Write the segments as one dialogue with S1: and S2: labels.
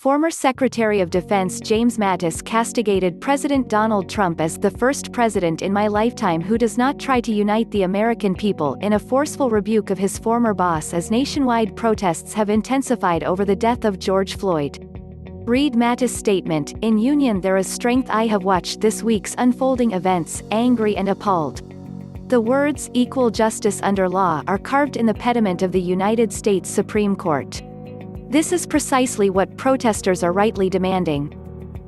S1: Former Secretary of Defense James Mattis castigated President Donald Trump as the first president in my lifetime who does not try to unite the American people in a forceful rebuke of his former boss as nationwide protests have intensified over the death of George Floyd. Read Mattis' statement, "In Union There Is StrengthI. I have watched this week's unfolding events, angry and appalled." The words, "equal justice under law," are carved in the pediment of the United States Supreme Court. This is precisely what protesters are rightly demanding.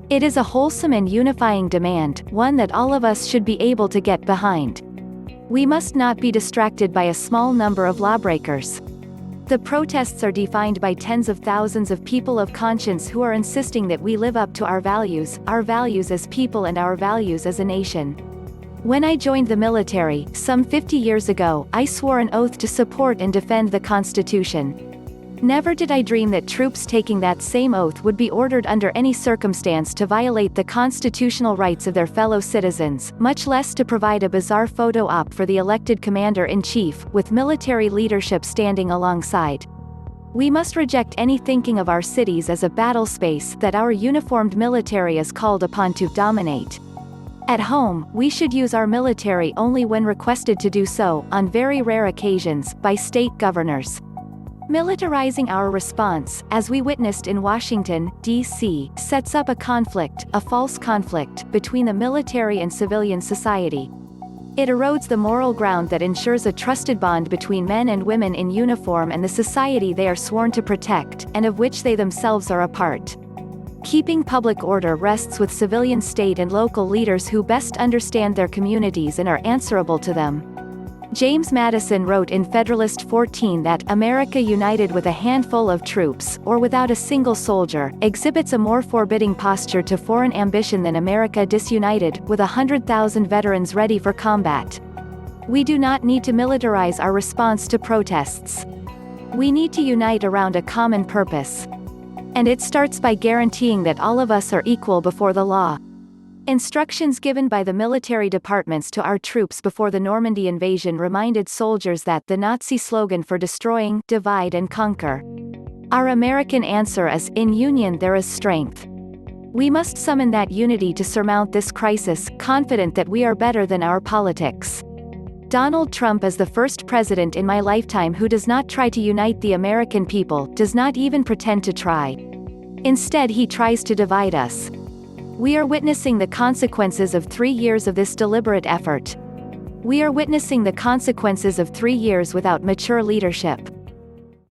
S1: It is a wholesome and unifying demand, one that all of us should be able to get behind. We must not be distracted by a small number of lawbreakers. The protests are defined by tens of thousands of people of conscience who are insisting that we live up to our values as people and our values as a nation. When I joined the military, some 50 years ago, I swore an oath to support and defend the Constitution. Never did I dream that troops taking that same oath would be ordered under any circumstance to violate the constitutional rights of their fellow citizens, much less to provide a bizarre photo op for the elected commander-in-chief, with military leadership standing alongside. We must reject any thinking of our cities as a battlespace that our uniformed military is called upon to dominate. At home, we should use our military only when requested to do so, on very rare occasions, by state governors. Militarizing our response, as we witnessed in Washington, D.C., sets up a false conflict, between the military and civilian society. It erodes the moral ground that ensures a trusted bond between men and women in uniform and the society they are sworn to protect, and of which they themselves are a part. Keeping public order rests with civilian state and local leaders who best understand their communities and are answerable to them. James Madison wrote in Federalist 14 that America united with a handful of troops, or without a single soldier, exhibits a more forbidding posture to foreign ambition than America disunited, with 100,000 veterans ready for combat. We do not need to militarize our response to protests. We need to unite around a common purpose. And it starts by guaranteeing that all of us are equal before the law. Instructions given by the military departments to our troops before the Normandy invasion reminded soldiers that the Nazi slogan for destroying, divide and conquer. Our American answer is, "In union there is strength." We must summon that unity to surmount this crisis, confident that we are better than our politics. Donald Trump is the first president in my lifetime who does not try to unite the American people, does not even pretend to try. Instead, he tries to divide us. We are witnessing the consequences of 3 years of this deliberate effort. We are witnessing the consequences of 3 years without mature leadership.